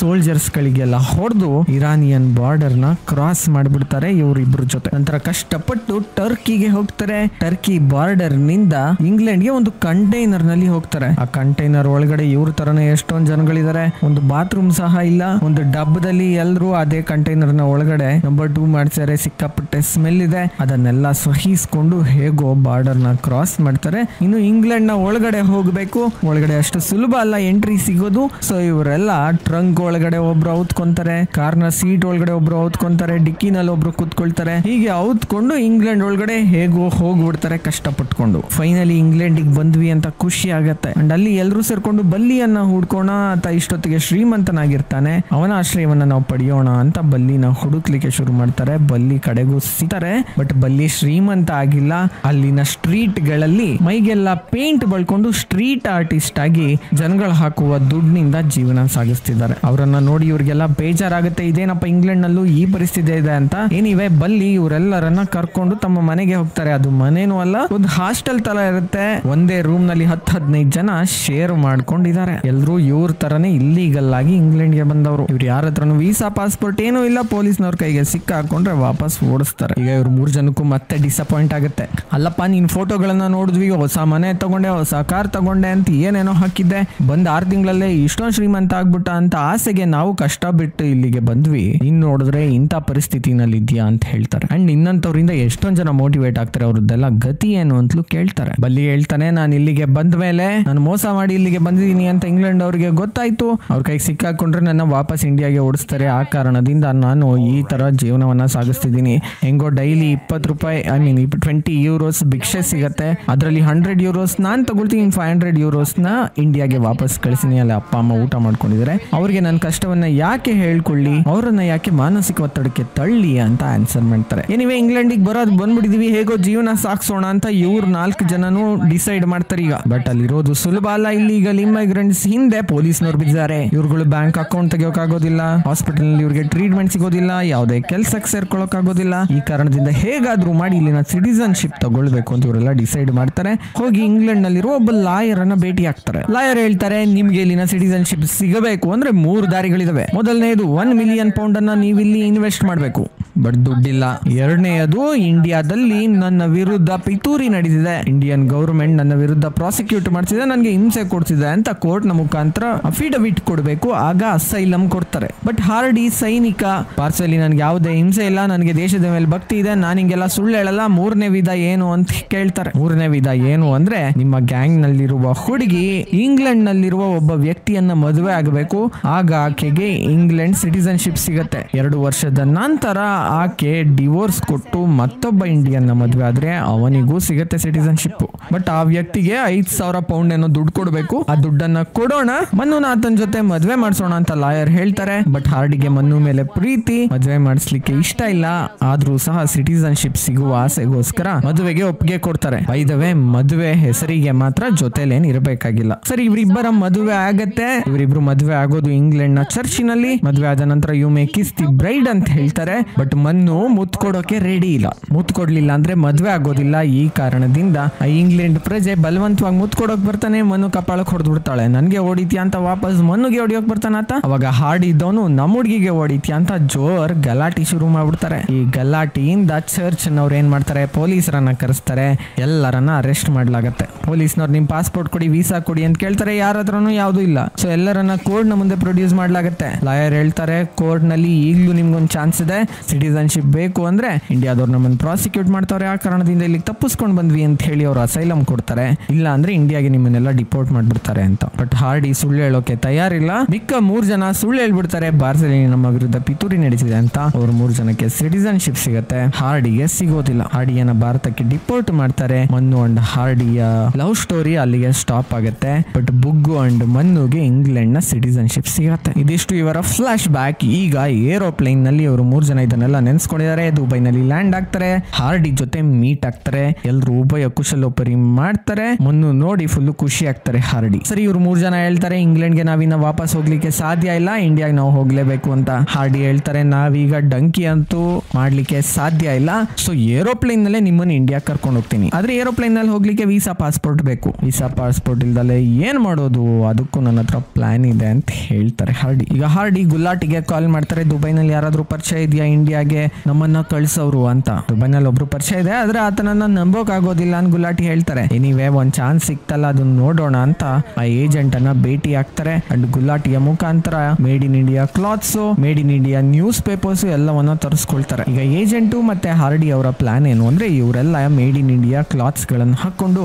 ಸೋಲ್ಜರ್ಸ್ ಗಳಿಗೆಲ್ಲ ಹೊಡೆದು ಇರಾನಿಯನ್ ಬಾರ್ಡರ್ ನ ಕ್ರಾಸ್ ಮಾಡ್ಬಿಡ್ತಾರೆ ಇವರಿಬ್ರು ಜೊತೆ. ನಂತರ ಕಷ್ಟಪಟ್ಟು ಟರ್ಕಿಗೆ ಹೋಗ್ತಾರೆ. ಟರ್ಕಿ ಬಾರ್ಡರ್ ನಿಂದ ಇಂಗ್ಲೆಂಡ್ಗೆ ಒಂದು ಕಂಟೈನರ್ ನಲ್ಲಿ ಹೋಗ್ತಾರೆ. ಆ ಕಂಟೈನರ್ ಒಳಗಡೆ ಇವ್ರ ತರನೇ ಎಷ್ಟೊಂದು ಜನಗಳಿದ್ದಾರೆ. ಒಂದು ಬಾತ್ರೂಮ್ ಸಹ ಇಲ್ಲ. ಒಂದು ಡಬ್ಬದಲ್ಲಿ ಎಲ್ಲರೂ ಅದೇ ಕಂಟೈನರ್ ನ ಒಳಗಡೆ ನಂಬರ್ 2 ಮಾಡ್ತಾರೆ. ಸಿಕ್ಕಾಪಟ್ಟೆ ಸ್ಮೆಲ್ ಇದೆ. ಅದನ್ನೆಲ್ಲ ಸಹಿಸ್ಕೊಂಡು ಹೇಗೋ ಬಾರ್ಡರ್ ನ ಕ್ರಾಸ್ ಮಾಡ್ತಾರೆ. ಇನ್ನು ಇಂಗ್ಲೆಂಡ್ ನ ಒಳಗಡೆ ಹೋಗ್ಬೇಕು. ಒಳಗಡೆ ಅಷ್ಟು ಸುಲಭ ಅಲ್ಲ ಎಂಟ್ರಿ ಸಿಗೋದು. ಸೊ ಇವರೆಲ್ಲ ಟ್ರಂಕ್ ಒಳಗಡೆ ಒಬ್ರು ಔತ್ಕೊಂತಾರೆ, ಕಾರ್ನ ಸೀಟ್ ಒಳಗಡೆ ಒಬ್ರು ಔತ್ಕೊಂತಾರೆ, ಡಿಕ್ಕಿನಲ್ಲಿ ಒಬ್ರು ಕೂತ್ಕೊಳ್ತಾರೆ. ಹೀಗೆ ಔತ್ಕೊಂಡು ಇಂಗ್ಲೆಂಡ್ ಒಳಗಡೆ ಹೇಗೋ ಹೋಗ್ಬಿಡ್ತಾರೆ ಕಷ್ಟಪಟ್ಕೊಂಡು. ಫೈನಲಿ ಇಂಗ್ಲೆಂಡಿಗೆ ಬಂದ್ವಿ ಅಂತ ಖುಷಿ ಆಗತ್ತೆ. ಅಂಡ್ ಅಲ್ಲಿ ಎಲ್ಲರೂ ಸೇರ್ಕೊಂಡು ಬಲ್ಲಿಯನ್ನ ಹುಡ್ಕೋಣ ಅಂತ, ಇಷ್ಟೊತ್ತಿಗೆ ಶ್ರೀಮಂತನಾಗಿರ್ತಾನೆ, ಅವನ ಆಶ್ರಯವನ್ನ ನಾವು ಪಡೆಯೋಣ ಅಂತ ಬಲ್ಲಿನ ಹುಡುಕ್ಲಿಕ್ಕೆ ಶುರು ಮಾಡ್ತಾರೆ. ಬಲ್ಲಿ ಕಡೆಗೂ ಸಿಗ್ತಾರೆ. ಬಟ್ ಬಲ್ಲಿ ಶ್ರೀಮಂತ ಆಗಿಲ್ಲ. ಅಲ್ಲಿನ ಸ್ಟ್ರೀಟ್ ಗಳಲ್ಲಿ ಮೈಗೆಲ್ಲ ಪೇಂಟ್ ಬಳ್ಕೊಂಡು ಸ್ಟ್ರೀಟ್ ಆರ್ಟಿಸ್ಟ್ ಆಗಿ ಜನಗಳು ಹಾಕುವ ದುಡ್ಡಿನಿಂದ ಜೀವನ ಸಾಗಿಸ್ತಿದ್ದಾರೆ. ಅವರನ್ನ ನೋಡಿ ಇವ್ರಿಗೆಲ್ಲ ಬೇಜಾರಾಗುತ್ತೆ, ಇದೇನಪ್ಪ ಇಂಗ್ಲೆಂಡ್ ನಲ್ಲೂ ಈ ಪರಿಸ್ಥಿತಿ ಇದೆ ಅಂತ. ಏನಿವೆ ಬಲ್ಲಿ ಇವರೆಲ್ಲರನ್ನ ಕರ್ಕೊಂಡು ತಮ್ಮ ಮನೆಗೆ ಹೋಗ್ತಾರೆ. ಅದು ಮನೇನೂ ಅಲ್ಲ, ಒಂದು ಹಾಸ್ಟೆಲ್ ತರ ಇರುತ್ತೆ. ಒಂದೇ ರೂಮ್ ನಲ್ಲಿ 10-15 ಜನ ಶೇರ್ ಮಾಡ್ಕೊಂಡಿದ್ದಾರೆ. ಎಲ್ರು ಇವ್ರ ತರನೇ ಇಲ್ಲಿಗಲ್ ಆಗಿ ಇಂಗ್ಲೆಂಡ್ ಗೆ ಬಂದವರು. ಇವ್ರು ಯಾರ ಹತ್ರನು ವೀಸಾ ಪಾಸ್ಪೋರ್ಟ್ ಏನೂ ಇಲ್ಲ. ಪೊಲೀಸ್ನವ್ರ ಕೈಗೆ ಸಿಕ್ಕ ಹಾಕೊಂಡ್ರೆ ವಾಪಸ್ ಓಡಿಸ್ತಾರೆ. ಈಗ ಇವ್ರು 3 ಜನಕ್ಕೂ ಮತ್ತೆ ಡಿಸಪಾಯಿಂಟ್ ಆಗುತ್ತೆ. ಅಲ್ಲಪ್ಪ, ನೀನ್ ಫೋಟೋಗಳನ್ನ ನೋಡಿದ್ವಿ, ಹೊಸ ಮನೆ ತಗೊಂಡೆ, ಹೊಸ ಕಾರ್ ತಗೊಂಡೆ ಅಂತ ಏನೇನೋ ಹಾಕಿದ್ದೆ, ಬಂದ್ 6 ತಿಂಗಳಲ್ಲೇ ಇಷ್ಟೊಂದು ಶ್ರೀಮಂತ ಆಗ್ಬಿಟ್ಟ ಅಂತ ಆಸೆಗೆ ನಾವು ಕಷ್ಟ ಬಿಟ್ಟು ಇಲ್ಲಿಗೆ ಬಂದ್ವಿ, ಇನ್ ನೋಡಿದ್ರೆ ಇಂಥ ಪರಿಸ್ಥಿತಿನಲ್ಲಿ ಇದೆಯಾ ಅಂತ ಹೇಳ್ತಾರೆ. ಅಂಡ್ ಇನ್ನಂತವ್ರಿಂದ ಎಷ್ಟೊಂದ್ ಜನ ಮೋಟಿವೇಟ್ ಆಗ್ತಾರೆ. ಅವ್ರದ್ದೆಲ್ಲ ಗತಿ ಏನು ಅಂತಲೂ ಕೇಳ್ತಾರೆ. ಬಲ್ಲಿ ಹೇಳ್ತಾನೆ, ನಾನು ಇಲ್ಲಿಗೆ ಬಂದ ಮೇಲೆ ನಾನು ಮೋಸ ಮಾಡಿ ಇಲ್ಲಿಗೆ ಬಂದಿದ್ದೀನಿ ಅಂತ ಇಂಗ್ಲೆಂಡ್ ಅವ್ರಿಗೆ ಗೊತ್ತಾಯ್ತು. ಅವ್ರ ಕೈಗೆ ಸಿಕ್ಕಾಕೊಂಡ್ರೆ ನನ್ನ ವಾಪಸ್ ಇಂಡಿಯಾಗೆ ಓಡಿಸ್ತಾರೆ. ಆ ಕಾರಣದಿಂದ ನಾನು ಈ ತರ ಜೀವನವನ್ನ ಸಾಗಿಸ್ತಿದ್ದೀನಿ. ಹೆಂಗೋ ಡೈಲಿ 20 ರೂಪಾಯಿ, I mean 20 euros ಭಿಕ್ಷೆ ಸಿಗತ್ತೆ. ಅದರಲ್ಲಿ 100 euros ನಾನ್ ತಗೊಳ್ತೀನಿ, €500 ಇಂಡಿಯಾಗೆ ವಾಪಸ್ ಕಳಿಸಿನಿ. ಅಲ್ಲಿ ಅಪ್ಪ ಅಮ್ಮ ಊಟ ಮಾಡ್ಕೊಂಡಿದ್ದಾರೆ. ಅವ್ರಿಗೆ ನನ್ನ ಕಷ್ಟವನ್ನ ಯಾಕೆ ಹೇಳ್ಕೊಳ್ಳಿ, ಅವರನ್ನ ಯಾಕೆ ಮಾನಸಿಕ ಒತ್ತಡಕ್ಕೆ ತಳ್ಳಿ ಅಂತ ಆನ್ಸರ್ ಮಾಡ್ತಾರೆ. ಎನಿವೆ ಇಂಗ್ಲೆಂಡಿಗೆ ಬಂದ್ಬಿಟ್ಟಿದೀವಿ, ಹೇಗೋ ಜೀವನ ಸಾಕ್ಸೋಣ ಅಂತ ಇವ್ರು 4 ಜನನು ಡಿಸೈಡ್ ಮಾಡ್ತಾರೆ ಈಗ. ಬಟ್ ಅಲ್ಲಿರೋದು ಸುಲಭ ಅಲ್ಲ. ಇಲ್ಲಿಗಲ್ ಇಮಿಗ್ರೆಂಟ್ಸ್ ಹಿಂದೆ ಪೊಲೀಸ್ನವ್ರು ಬಿದ್ದಾರೆ. ಇವ್ರುಗಳು ಬ್ಯಾಂಕ್ ಅಕೌಂಟ್ ತೆಗಿಯೋಕ್ಕಾಗೋದಿಲ್ಲ, ಹಾಸ್ಪಿಟಲ್ ನಲ್ಲಿ ಇವ್ರಿಗೆ ಟ್ರೀಟ್ಮೆಂಟ್ ಸಿಗೋದಿಲ್ಲ, ಯಾವುದೇ ಕೆಲ್ಸಕ್ಕೆ ಸೇರ್ಕೊಳ್ಳೋಕ್ ಆಗೋದಿಲ್ಲ. ಈ ಕಾರಣದಿಂದ ಹೇಗಾದ್ರೂ ಮಾಡಿ ಇಲ್ಲಿನ ಸಿಟಿಸನ್ಶಿಪ್ ತಗೊಳ್ಬೇಕು ಅಂತ ಇವರೆಲ್ಲ ಡಿಸೈಡ್ ಮಾಡ್ತಾರೆ. ಹೋಗಿ ಇಂಗ್ಲೆಂಡ್ ನಲ್ಲಿರುವ ಒಬ್ಬ ಲಾಯರ್ ಅನ್ನ ಭೇಟಿ ಆಗ್ತಾರೆ. ಲಾಯರ್ ಹೇಳ್ತಾರೆ, ನಿಮ್ಗೆ ಇಲ್ಲಿನ ಸಿಟಿಸನ್ಶಿಪ್ ಸಿಗಬೇಕು ಅಂದ್ರೆ 3 ದಾರಿಗಳಿದಾವೆ. ಮೊದಲನೇದು £1 ಮಿಲಿಯನ್ ಅನ್ನ ನೀವಿಲ್ಲಿ ಇನ್ವೆಸ್ಟ್ ಮಾಡಬೇಕು, ಬಟ್ ದುಡ್ಡಿಲ್ಲ. ಎರಡನೆಯದು, ಇಂಡಿಯಾದಲ್ಲಿ ನನ್ನ ವಿರುದ್ಧ ಪಿತೂರಿ ನಡೆದಿದೆ, ಇಂಡಿಯನ್ ಗವರ್ಮೆಂಟ್ ನನ್ನ ವಿರುದ್ಧ ಪ್ರಾಸಿಕ್ಯೂಟ್ ಮಾಡ್ತಿದೆ, ನನಗೆ ಹಿಂಸೆ ಕೊಡ್ತಿದೆ ಅಂತ ಕೋರ್ಟ್ ನ ಮುಖಾಂತರ ಅಫಿಡವಿಟ್ ಕೊಡಬೇಕು, ಆಗ ಅಸೈಲಂ ಕೊಡ್ತಾರೆ. ಬಟ್ ಹಾರ್ಡಿ ಸೈನಿಕ, ಪಾರ್ಸಲಿ ನನ್ಗೆ ಯಾವುದೇ ಹಿಂಸೆ ಇಲ್ಲ, ನನಗೆ ದೇಶದ ಮೇಲೆ ಭಕ್ತಿ ಇದೆ, ನಾನು ಹಿಂಗೆಲ್ಲ ಸುಳ್ಳು ಹೇಳಲ್ಲ. 3ನೇ ವಿಧ ಏನು ಅಂತ ಕೇಳ್ತಾರೆ. 3ನೇ ವಿಧ ಏನು ಅಂದ್ರೆ, ನಿಮ್ಮ ಗ್ಯಾಂಗ್ ನಲ್ಲಿರುವ ಹುಡುಗಿ ಇಂಗ್ಲೆಂಡ್ ನಲ್ಲಿರುವ ಒಬ್ಬ ವ್ಯಕ್ತಿಯನ್ನ ಮದುವೆ ಆಗಬೇಕು, ಆಗ ಆಕೆಗೆ ಇಂಗ್ಲೆಂಡ್ ಸಿಟಿಸನ್ಶಿಪ್ ಸಿಗತ್ತೆ. 2 ವರ್ಷದ ನಂತರ ಆಕೆ ಡಿವೋರ್ಸ್ ಕೊಟ್ಟು ಮತ್ತೊಬ್ಬ ಇಂಡಿಯನ್ ಮದುವೆ ಆದ್ರೆ ಅವನಿಗೂ ಸಿಗತ್ತೆ ಸಿಟಿಸನ್ಶಿಪ್. ಬಟ್ ಆ ವ್ಯಕ್ತಿಗೆ £5,000 ಏನೋ ದುಡ್ಡು ಕೊಡಬೇಕು. ಆ ದುಡ್ಡನ್ನ ಕೊಡೋಣ, ಮನ್ನುನಾಥನ್ ಜೊತೆ ಮದುವೆ ಮಾಡಿಸೋಣ ಅಂತ ಲಾಯರ್ ಹೇಳ್ತಾರೆ. ಬಟ್ ಹಾರ್ಡಿಗೆ ಮನ್ನು ಮೇಲೆ ಪ್ರೀತಿ, ಮದುವೆ ಮಾಡಿಸ್ಲಿಕ್ಕೆ ಇಷ್ಟ ಇಲ್ಲ. ಆದ್ರೂ ಸಹ ಸಿಟಿಸನ್ಶಿಪ್ ಸಿಗುವ ಆಸೆಗೋಸ್ಕರ ಮದುವೆಗೆ ಒಪ್ಪಿಗೆ ಕೊಡ್ತಾರೆ. ಬೈದವೆ ಮದುವೆ ಹೆಸರಿಗೆ ಮಾತ್ರ ಜೊತೆಲೇನ್ ಇರಬೇಕಾಗಿಲ್ಲ. ಸರಿ, ಇವರಿಬ್ಬರ ಮದುವೆ ಆಗತ್ತೆ. ಇವರಿಬ್ರು ಮದುವೆ ಆಗೋದು ಇಂಗ್ಲೆಂಡ್ ನ ಚರ್ಚಿನಲ್ಲಿ. ಮದುವೆ ಆದ ನಂತರ you may kiss the bride ಅಂತ ಹೇಳ್ತಾರೆ. ಬಟ್ ಮನ್ನು ಮುತ್ತು ಕೊಡೋಕೆ ರೆಡಿ ಇಲ್ಲ. ಮುತ್ತು ಕೊಡ್ಲಿಲ್ಲ ಅಂದ್ರೆ ಮದುವೆ ಆಗೋದಿಲ್ಲ. ಈ ಕಾರಣದಿಂದ ಇಂಗ್ಲೆಂಡ್ ಪ್ರಜೆ ಬಲವಂತವಾಗಿ ಮುತ್ತು ಕೊಡೋಕ್ ಬರ್ತಾನೆ. ಮನ್ನು ಕಪಾಳಕ್ಕೆ ಹೊಡೆದ್ಬಿಡ್ತಾಳೆ. ನನ್ಗೆ ಹೊಡಿತ್ಯಾ ಅಂತ ವಾಪಸ್ ಮನ್ನುಗೆ ಹೊಡಿಯೋಕ್ ಬರ್ತಾನಂತ. ಅವಾಗ ಹಾಡಿದ್ದವನು ನಮ್ಮ ಹುಡುಗಿಗೆ ಹೊಡಿತ್ಯಾ ಅಂತ ಜೋರ್ ಗಲಾಟಿ ಶುರು ಮಾಡ್ಬಿಡ್ತಾರೆ. ಈ ಗಲಾಟಿಯಿಂದ ಚರ್ಚ್ ನವ್ರು ಏನ್ ಮಾಡ್ತಾರೆ, ಪೊಲೀಸರನ್ನ ಕರೆಸ್ತಾರೆ. ಎಲ್ಲರನ್ನ ಅರೆಸ್ಟ್ ಮಾಡ್ಲಾಗತ್ತೆ. ಪೊಲೀಸ್ನವ್ರು ನಿಮ್ ಪಾಸ್ಪೋರ್ಟ್ ಕೊಡಿ, ವೀಸಾ ಕೊಡಿ ಅಂತ ಕೇಳ್ತಾರೆ. ಯಾರ ಹತ್ರನೂ ಯಾವ್ದು ಇಲ್ಲ. ಸೊ ಎಲ್ಲರನ್ನ ಕೋರ್ಟ್ ನ ಮುಂದೆ ಪ್ರೊಡ್ಯೂಸ್ ಮಾಡ್ಲಾಗತ್ತೆ. ಲಾಯರ್ ಹೇಳ್ತಾರೆ, ಕೋರ್ಟ್ ನಲ್ಲಿ ಈಗಲೂ ನಿಮ್ಗೊಂದು ಚಾನ್ಸ್ ಇದೆ. ಸಿಟಿಸನ್ಶಿಪ್ ಬೇಕು ಅಂದ್ರೆ ಇಂಡಿಯಾದವ್ರು ನಮ್ಮನ್ನು ಪ್ರಾಸಿಕ್ಯೂಟ್ ಮಾಡ್ತಾರೆ, ಆ ಕಾರಣದಿಂದ ಇಲ್ಲಿಗೆ ತಪ್ಪಿಸ್ಕೊಂಡು ಬಂದ್ವಿ ಅಂತ ಹೇಳಿ ಅವರು ಅಸೈಲಂ ಕೊಡ್ತಾರೆ. ಇಲ್ಲ ಅಂದ್ರೆ ಇಂಡಿಯಾಗೆ ನಿಮ್ಮನ್ನೆಲ್ಲ ಡಿಪೋರ್ಟ್ ಮಾಡ್ಬಿಡ್ತಾರೆ ಅಂತ. ಬಟ್ ಹಾರ್ಡಿ ಸುಳ್ಳು ಹೇಳೋಕೆ ತಯಾರಿಲ್ಲ. ಮಿಕ್ಕ 3 ಜನ ಸುಳ್ಳು ಹೇಳ್ಬಿಡ್ತಾರೆ, ಬಾರ್ಸೆಲಿ ನಮ್ಮ ವಿರುದ್ಧ ಪಿತೂರಿ ನಡೆಸಿದೆ ಅಂತ. ಅವ್ರು 3 ಜನಕ್ಕೆ ಸಿಟಿಸನ್ಶಿಪ್ ಸಿಗತ್ತೆ, ಹಾರ್ಡಿಗೆ ಸಿಗೋದಿಲ್ಲ. ಹಾರ್ಡಿಯನ್ನ ಭಾರತಕ್ಕೆ ಡಿಪೋರ್ಟ್ ಮಾಡ್ತಾರೆ. ಮನ್ನು ಅಂಡ್ ಹಾರ್ಡಿಯ ಲವ್ ಸ್ಟೋರಿ ಅಲ್ಲಿಗೆ ಸ್ಟಾಪ್ ಆಗುತ್ತೆ. ಬಟ್ ಬುಗ್ಗು ಅಂಡ್ ಮನ್ನುಗೆ ಇಂಗ್ಲೆಂಡ್ ನ ಸಿಟಿಸನ್ಶಿಪ್ ಸಿಗತ್ತೆ. ಇದಿಷ್ಟು ಇವರ ಫ್ಲಾಶ್ ಬ್ಯಾಕ್. ಈಗ ಏರೋಪ್ಲೇನ್ ನಲ್ಲಿ ಇವರು 3 ಜನ ಇದನ್ನೆಲ್ಲ ನೆನ್ಸ್ಕೊಂಡಿದ್ದಾರೆ. ದುಬೈನಲ್ಲಿ ಲ್ಯಾಂಡ್ ಆಗ್ತಾರೆ. ಹಾರ್ಡಿ ಜೊತೆ ಮೀಟ್ ಆಗ್ತಾರೆ. ಎಲ್ರು ಉಭಯ ಕುಶಲೋಪರಿ ಮಾಡ್ತಾರೆ. ಮನ್ನು ನೋಡಿ ಫುಲ್ ಖುಷಿ ಆಗ್ತಾರೆ ಹಾರ್ಡಿ. ಸರಿ, ಇವ್ರು 3 ಜನ ಹೇಳ್ತಾರೆ, ಇಂಗ್ಲೆಂಡ್ಗೆ ನಾವಿನ್ನ ವಾಪಸ್ ಹೋಗ್ಲಿಕ್ಕೆ ಸಾಧ್ಯ ಇಲ್ಲ, ಇಂಡಿಯಾಗೆ ನಾವು ಹೋಗ್ಲೇಬೇಕು ಅಂತ. ಹಾರ್ಡಿ ಹೇಳ್ತಾರೆ, ನಾವೀಗ ಡಂಕಿ ಅಂತೂ ಮಾಡ್ಲಿಕ್ಕೆ ಸಾಧ್ಯ ಇಲ್ಲ. ಸೊ ಏರೋಪ್ಲೇನ್ ನಲ್ಲೇ ನಿಮ್ಮನ್ನು ಇಂಡಿಯಾ ಕರ್ಕೊಂಡು ಹೋಗ್ತೀನಿ. ಆದ್ರೆ ಏರೋಪ್ಲೇನ್ ನಲ್ಲಿ ಹೋಗ್ಲಿಕ್ಕೆ ವೀಸಾ ಪಾಸ್ಪೋರ್ಟ್ ಬೇಕು. ವೀಸಾ ಪಾಸ್ಪೋರ್ಟ್ ಇಲ್ದಲೆ ಏನ್ ಮಾಡೋದು, ಅದಕ್ಕೂ ನನ್ನ ಹತ್ರ ಪ್ಲಾನ್ ಇದೆ ಅಂತ ಹೇಳ್ತಾರೆ ಹಾರ್ಡಿ. ಈಗ ಹಾರ್ಡಿ ಗುಲಾಟಿಗೆ ಕಾಲ್ ಮಾಡ್ತಾರೆ, ದುಬೈನಲ್ಲಿ ಯಾರಾದ್ರೂ ಪರಿಚಯ ಇದೆಯಾ ಇಂಡಿಯಾಗೆ ನಮ್ಮನ್ನ ಕಳ್ಸೋರು ಅಂತ. ದುಬೈನಲ್ಲಿ ಒಬ್ರು ಪರಿಚಯ ಇದೆ, ಆದ್ರೆ ಆತನನ್ನ ನಂಬೋಕ್ ಆಗೋದಿಲ್ಲ ಅಂತ ಗುಲಾಟಿ ಹೇಳ್ತಾರೆ. ಎನಿವೇ ಒಂದ್ ಚಾನ್ಸ್ ಸಿಕ್ತಲ್ಲ, ಅದನ್ನ ನೋಡೋಣ ಅಂತ ಆ ಏಜೆಂಟ್ ಅನ್ನ ಭೇಟಿ ಆಗ್ತಾರೆ. ಅಂಡ್ ಗುಲಾಟಿಯ ಮುಖಾಂತರ made in India clothes, made in India news papers ಎಲ್ಲವನ್ನ ತರಿಸ್ಕೊಳ್ತಾರೆ. ಈಗ ಏಜೆಂಟು ಮತ್ತೆ ಹಾರ್ಡಿ ಅವರ ಪ್ಲಾನ್ ಏನು ಅಂದ್ರೆ, ಇವರೆಲ್ಲ ಮೇಡ್ ಇನ್ ಇಂಡಿಯಾ ಕ್ಲಾತ್ಸ್ ಗಳನ್ನ ಹಾಕೊಂಡು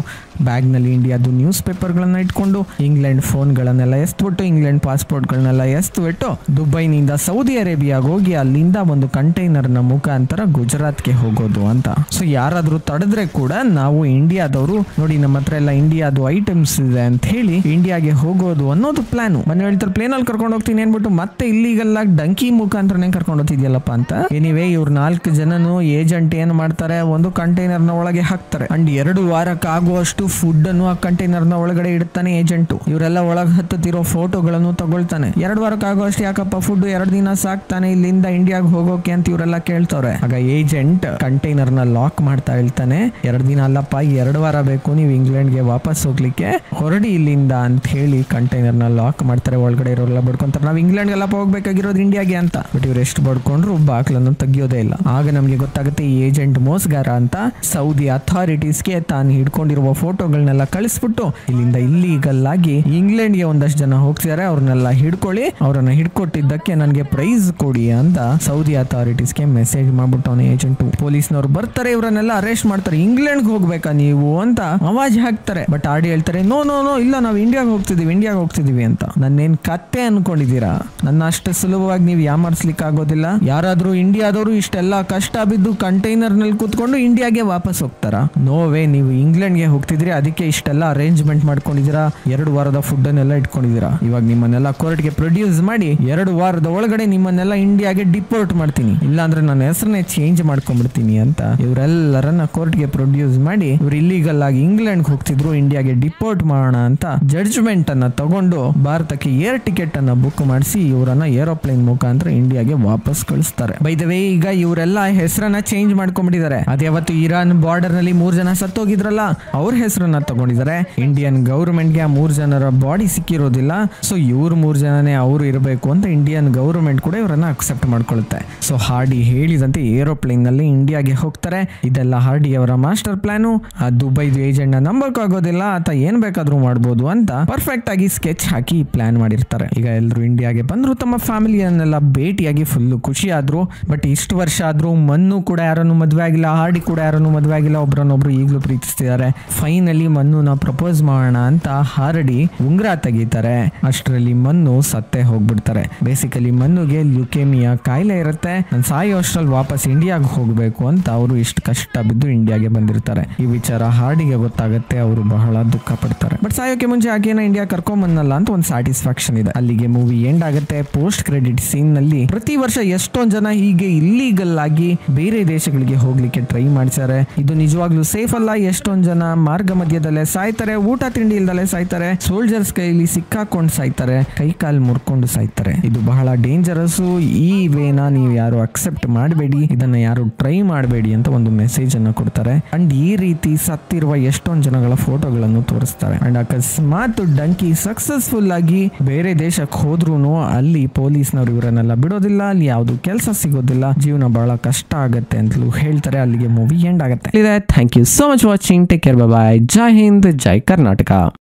ಬ್ಯಾಗ್ ನಲ್ಲಿ ಇಂಡಿಯಾದು ನ್ಯೂಸ್ ಪೇಪರ್ ಗಳನ್ನ ಇಟ್ಕೊಂಡು ಇಂಗ್ಲೆಂಡ್ ಫೋನ್ ಗಳನ್ನೆಲ್ಲ ಎಸ್ತ್ಬಿಟ್ಟು ಇಂಗ್ಲೆಂಡ್ ಪಾಸ್ಪೋರ್ಟ್ ಗಳನ್ನೆಲ್ಲ ಎಸ್ತ್ಬಿಟ್ಟು ದುಬೈನಿಂದ ಸೌದಿ ಅರೇಬಿಯಾಗ ಹೋಗಿ ಅಲ್ಲಿಂದ ಒಂದು ಕಂಟೈನರ್ ನ ಮುಖಾಂತರ ಗುಜರಾತ್ಗೆ ಹೋಗೋದು ಅಂತ. ಸೊ ಯಾರಾದ್ರೂ ತಡೆದ್ರೆ ಕೂಡ ನಾವು ಇಂಡಿಯಾದವರು ನೋಡಿ ನಮ್ಮ ಹತ್ರ ಎಲ್ಲ ಇಂಡಿಯಾದು ಐಟಮ್ಸ್ ಇದೆ ಅಂತ ಹೇಳಿ ಇಂಡಿಯಾಗೆ ಹೋಗೋದು ಅನ್ನೋದು ಪ್ಲಾನ್. ಮನೆ ಹೇಳ್ತಾರೆ ಪ್ಲೇನ್ ಅಲ್ಲಿ ಕರ್ಕೊಂಡು ಹೋಗ್ತೀನಿ ಅನ್ಬಿಟ್ಟು ಮತ್ತೆ ಇಲ್ಲಿಗೆಲ್ಲ ಡಂಕಿ ಮುಖಾಂತರನೇ ಕರ್ಕೊಂಡು ಹೋಗ್ತಿದ್ಯಲ್ಲಪ್ಪ ಅಂತ. ಎನಿವೇ ಇವ್ರು 4 ಜನನು ಏಜೆಂಟ್ ಏನ್ ಮಾಡ್ತಾರೆ, ಒಂದು ಕಂಟೈನರ್ ನ ಒಳಗೆ ಹಾಕ್ತಾರೆ. ಅಂಡ್ 2 ವಾರಕ್ಕೆ ಆಗುವಷ್ಟು ಫುಡ್ ಅನ್ನು ಆ ಕಂಟೈನರ್ ನ ಒಳಗಡೆ ಇಡ್ತಾನೆ ಏಜೆಂಟ್. ಇವರೆಲ್ಲ ಒಳಗೆ ಹತ್ತುತ್ತಿರೋ ಫೋಟೋಗಳನ್ನು ತಗೊಳ್ತಾನೆ. 2 ವಾರಕ್ಕೆ ಆಗುವಷ್ಟು ಯಾಕಪ್ಪ ಫುಡ್, 2 ದಿನ ಸಾಕ್ತಾನೆ ಇಲ್ಲಿಂದ ಇಂಡಿಯಾಗೆ ಹೋಗೋಕೆ ಅಂತ ಇವರೆಲ್ಲ ಕೇಳ್ತವ್ರೆ. ಆಗ ಏಜೆಂಟ್ ಕಂಟೈನರ್ ನ ಲಾಕ್ ಮಾಡ್ತಾ ಹೇಳ್ತಾನೆ, 2 ದಿನ ಅಲ್ಲಪ್ಪ 2 ವಾರ ಬೇಕು ನೀವು ಇಂಗ್ಲೆಂಡ್ಗೆ ವಾಪಸ್ ಹೋಗ್ಲಿಕ್ಕೆ, ಹೊರಡಿ ಇಲ್ಲಿಂದ ಅಂತ ಹೇಳಿ ಕಂಟೈನರ್ ನ ಲಾಕ್ ಮಾಡ್ತಾರೆ. ಒಳಗಡೆ ಇರೋರೆಲ್ಲ ಬಡ್ಕೊಂತಾರೆ, ನಾವು ಇಂಗ್ಲೆಂಡ್ ಎಲ್ಲ ಹೋಗ್ಬೇಕಾಗಿರೋದು ಇಂಡಿಯಾಗೆ ಅಂತ. ಬಟ್ ಇವ್ರು ಎಷ್ಟು ಬಡ್ಕೊಂಡ್ರು ಬಾಕ್ಲನ್ನು ತೆಗಿಯೋದೇ ಇಲ್ಲ. ಆಗ ನಮ್ಗೆ ಗೊತ್ತಾಗುತ್ತೆ ಈ ಏಜೆಂಟ್ ಮೋಸಗಾರ ಅಂತ. ಸೌದಿ ಅಥಾರಿಟೀಸ್ಗೆ ತಾನು ಹಿಡ್ಕೊಂಡಿರುವ ಫೋಟೋಗಳನ್ನೆಲ್ಲ ಕಳಿಸ್ಬಿಟ್ಟು ಇಲ್ಲಿಂದ ಇಲ್ಲೀಗಲ್ ಆಗಿ ಇಂಗ್ಲೆಂಡ್ಗೆ ಒಂದಷ್ಟು ಜನ ಹೋಗ್ತಿದ್ದಾರೆ, ಅವ್ರನ್ನೆಲ್ಲ ಹಿಡ್ಕೊಳ್ಳಿ, ಅವ್ರನ್ನ ಹಿಡ್ಕೊಟ್ಟಿದ್ದಕ್ಕೆ ನನಗೆ ಪ್ರೈಸ್ ಕೊಡಿ ಅಂತ ಸೌದಿ ಅಥಾರಿಟೀಸ್ಗೆ ಮೆಸೇಜ್ ಮಾಡ್ಬಿಟ್ಟು ಅವನ ಏಜೆಂಟ್. ಪೊಲೀಸ್ನವ್ರು ಬರ್ತಾರೆ, ಇವರನ್ನೆಲ್ಲ ಅರೆಸ್ಟ್ ಮಾಡ್ತಾರೆ. ಇಂಗ್ಲೆಂಡ್ಗೆ ಹೋಗ್ಬೇಕಾ ನೀವು ಅಂತ ಅವಾಜ್ ಹಾಕ್ತಾರೆ. ಬಟ್ ಆಡಿ ಹೇಳ್ತಾರೆ, ನೋ ನೋ ನೋ ಇಲ್ಲ, ನಾವು ಇಂಡಿಯಾಗೆ ಹೋಗ್ತಿದೀವಿ ಅಂತ. ನನ್ನೇನ್ ಕತ್ತೆ ಅನ್ಕೊಂಡಿದೀರಾ? ನನ್ನ ಅಷ್ಟು ಸುಲಭವಾಗಿ ನೀವು ಯಾಮಾರಿಸ್ಲಿಕ್ಕೆ ಆಗೋದಿಲ್ಲ. ಯಾರಾದ್ರೂ ಇಂಡಿಯಾದವರು ಇಷ್ಟೆಲ್ಲ ಕಷ್ಟ ಬಿದ್ದು ಕಂಟೈನರ್ ನಲ್ಲಿ ಕೂತ್ಕೊಂಡು ಇಂಡಿಯಾಗೆ ವಾಪಸ್ ಹೋಗ್ತಾರಾ? ನೋವೇ, ನೀವು ಇಂಗ್ಲೆಂಡ್ಗೆ ಹೋಗ್ತಿದ್ರಿ, ಬಂದಿದ್ದೀರಿ, ಅದಕ್ಕೆ ಇಷ್ಟೆಲ್ಲ ಅರೇಂಜ್ಮೆಂಟ್ ಮಾಡ್ಕೊಂಡಿದ್ದೀರಾ, 2 ವಾರದ ಫುಡ್ ಅನ್ನೆಲ್ಲ ಇಟ್ಕೊಂಡಿದ್ದೀರಾ. ಇವಾಗ ನಿಮ್ಮನ್ನೆಲ್ಲ ಕೋರ್ಟ್ಗೆ ಪ್ರೊಡ್ಯೂಸ್ ಮಾಡಿ 2 ವಾರದ ಒಳಗಡೆ ನಿಮ್ಮನ್ನೆಲ್ಲ ಇಂಡಿಯಾಗೆ ಡಿಪೋರ್ಟ್ ಮಾಡ್ತೀನಿ, ಇಲ್ಲಾಂದ್ರೆ ನನ್ನ ಹೆಸರನ್ನೇ ಚೇಂಜ್ ಮಾಡ್ಕೊಂಡ್ಬಿಡ್ತೀನಿ ಅಂತ ಇವರೆಲ್ಲರನ್ನ ಕೋರ್ಟ್ಗೆ ಪ್ರೊಡ್ಯೂಸ್ ಮಾಡಿ ಇವ್ರು ಇಲ್ಲಿಗಲ್ ಆಗಿ ಇಂಗ್ಲೆಂಡ್ ಹೋಗ್ತಿದ್ರು, ಇಂಡಿಯಾಗೆ ಡಿಪೋರ್ಟ್ ಮಾಡೋಣ ಅಂತ ಜಡ್ಜ್ಮೆಂಟ್ ಅನ್ನ ತಗೊಂಡು ಭಾರತಕ್ಕೆ ಏರ್ ಟಿಕೆಟ್ ಅನ್ನ ಬುಕ್ ಮಾಡಿಸಿ ಇವರನ್ನ ಏರೋಪ್ಲೇನ್ ಮುಖಾಂತರ ಇಂಡಿಯಾಗೆ ವಾಪಸ್ ಕಳಿಸ್ತಾರೆ. ಬೈ ದ ವೇ, ಈಗ ಇವರೆಲ್ಲ ಹೆಸರನ್ನ ಚೇಂಜ್ ಮಾಡ್ಕೊಂಡ್ಬಿಟ್ಟಿದ್ದಾರೆ. ಅದ್ಯಾವತ್ತು ಇರಾನ್ ಬಾರ್ಡರ್ ನಲ್ಲಿ 3 ಜನ ಸತ್ತೋಗಿದ್ರಲ್ಲ, ಅವ್ರ ಹೆಸರನ್ನ ತಗೊಂಡಿದ್ದಾರೆ. ಇಂಡಿಯನ್ ಗವರ್ಮೆಂಟ್ಗೆ ಆ 3 ಜನರ ಬಾಡಿ ಸಿಕ್ಕಿರೋದಿಲ್ಲ, ಸೊ ಇವ್ರು 3 ಜನನೇ ಅವರು ಇರಬೇಕು ಅಂತ ಇಂಡಿಯನ್ ಗವರ್ಮೆಂಟ್ ಕೂಡ ಇವರನ್ನ ಅಕ್ಸೆಪ್ಟ್ ಮಾಡ್ಕೊಳ್ಳುತ್ತೆ. ಸೊ ಹಾರ್ಡಿ ಹೇಳಿದಂತೆ ಏರೋಪ್ಲೇನ್ ನಲ್ಲಿ ಇಂಡಿಯಾಗೆ ಹೋಗ್ತಾರೆ. ಇದೆಲ್ಲ ಹಾರ್ಡಿ ಅವರ ಮಾಸ್ಟರ್ ಪ್ಲಾನು. ಆ ದುಬೈದು ಏಜೆಂಟ್ ನ ನಂಬಕ್ಕಾಗೋದಿಲ್ಲ, ಆತ ಏನ್ ಬೇಕಾದ್ರೂ ಮಾಡ್ಬೋದು ಅಂತ ಪರ್ಫೆಕ್ಟ್ ಆಗಿ ಸ್ಕೆಚ್ ಹಾಕಿ ಪ್ಲಾನ್ ಮಾಡಿರ್ತಾರೆ. ಈಗ ಎಲ್ಲರೂ ಇಂಡಿಯಾಗೆ ಬಂದ್ರು, ತಮ್ಮ ಫ್ಯಾಮಿಲಿಯನ್ನೆಲ್ಲ ಭೇಟಿಯಾಗಿ ಫುಲ್ ಖುಷಿ ಆದ್ರು. ಬಟ್ ಇಷ್ಟು ವರ್ಷ ಆದ್ರೂ ಮನ್ನು ಕೂಡ ಯಾರನ್ನು ಮದುವೆ ಆಗಿಲ್ಲ, ಹಾರ್ಡಿ ಕೂಡ ಯಾರನ್ನು ಮದುವೆ ಆಗಿಲ್ಲ, ಒಬ್ರನ್ನೊಬ್ರು ಈಗಲೂ ಪ್ರೀತಿಸ್ತಿದ್ದಾರೆ. ಫೈನಲಿ ಮನ್ನುನ ಪ್ರಪೋಸ್ ಮಾಡೋಣ ಅಂತ ಹಾರ್ಡಿ ಉಂಗ್ರ ತೆಗಿತಾರೆ. ಅಷ್ಟರಲ್ಲಿ ಮನ್ನು ಸತ್ತೇ ಹೋಗ್ಬಿಡ್ತಾರೆ. ಬೇಸಿಕಲಿ ಮನ್ನುಗೆ ಲ್ಯುಕೇಮಿಯಾ ಕಾಯಿಲೆ ಇರುತ್ತೆ. ನಾನು ಸಾಯೋ ಅಷ್ಟ್ರಲ್ಲಿ ವಾಪಸ್ ಇಂಡಿಯಾಗೆ ಹೋಗ್ಬೇಕು ಅಂತ ಅವರು ಇಷ್ಟು ಕಷ್ಟ ಬಿದ್ದು ಇಂಡಿಯಾಗೆ ಬಂದಿರ್ತಾರೆ. ಈ ವಿಚಾರ ಹಾರ್ಡಿಗೆ ಗೊತ್ತಾಗುತ್ತೆ, ಅವರು ಬಹಳ ದುಃಖ ಪಡ್ತಾರೆ. ಬಟ್ ಸಾಯೋಕೆ ಮುಂಚೆ ಆಕೆನ ಇಂಡಿಯಾ ಕರ್ಕೊಂಡ್ ಬಂದಲ್ಲ ಅಂತ ಒಂದು ಸ್ಯಾಟಿಸ್ಫ್ಯಾಕ್ಷನ್ ಇದೆ. ಅಲ್ಲಿಗೆ ಮೂವಿ ಎಂಡ್ ಆಗುತ್ತೆ. ಪೋಸ್ಟ್ ಕ್ರೆಡಿಟ್ ಸೀನ್ ನಲ್ಲಿ ಪ್ರತಿ ವರ್ಷ ಎಷ್ಟೊಂದ್ ಜನ ಹೀಗೆ ಇಲ್ಲೀಗಲ್ ಆಗಿ ಬೇರೆ ದೇಶಗಳಿಗೆ ಹೋಗ್ಲಿಕ್ಕೆ ಟ್ರೈ ಮಾಡ್ತಾರೆ. ಇದು ನಿಜವಾಗ್ಲೂ ಸೇಫ್ ಅಲ್ಲ. ಎಷ್ಟೊಂದ್ ಜನ ಮಾರ್ಗ ಮಧ್ಯದಲ್ಲೇ ಸಾಯ್ತಾರೆ, ಊಟ ತಿಂಡಿ ಇಲ್ದಲ್ಲೇ ಸಾಯ್ತಾರೆ, ಸೋಲ್ಜರ್ಸ್ ಕೈಲಿ ಸಿಕ್ಕಾಕೊಂಡು ಸಾಯ್ತಾರೆ, ಕೈ ಕಾಲು ಮುರ್ಕೊಂಡು ಸಾಯ್ತಾರೆ. ಇದು ಬಹಳ ಡೇಂಜರಸ್. ಈ ವೇನ ನೀವು ಯಾರು ಅಕ್ಸೆಪ್ಟ್ ಮಾಡಬೇಡಿ, ಇದನ್ನ ಯಾರು ಟ್ರೈ ಮಾಡಬೇಡಿ ಅಂತ ಒಂದು ಮೆಸೇಜ್ ಅನ್ನ ಕೊಡ್ತಾರೆ. ಅಂಡ್ ಈ ರೀತಿ ಸತ್ತಿರುವ ಎಷ್ಟೊಂದ್ ಜನಗಳ ಫೋಟೋಗಳನ್ನು ತೋರಿಸ್ತಾರೆ. ಅಂಡ್ ಅಕಸ್ಮಾತ್ ಡಂಕಿ ಸಕ್ಸಸ್ಫುಲ್ ಆಗಿ ಬೇರೆ ದೇಶಕ್ಕೆ ಹೋದ್ರೂ ಅಲ್ಲಿ ಪೊಲೀಸ್ನವ್ರು ಇವರನ್ನೆಲ್ಲ ಬಿಡೋದಿಲ್ಲ, ಅಲ್ಲಿ ಯಾವ್ದು ಕೆಲಸ ಸಿಗೋದಿಲ್ಲ, ಜೀವನ ಬಹಳ ಕಷ್ಟ ಆಗತ್ತೆ ಅಂತಲೂ ಹೇಳ್ತಾರೆ. ಅಲ್ಲಿಗೆ ಮೂವಿ ಎಂಡ್ ಆಗುತ್ತೆ. Thank you so much watching. Take care, bye. Jai Hind, Jai Karnataka.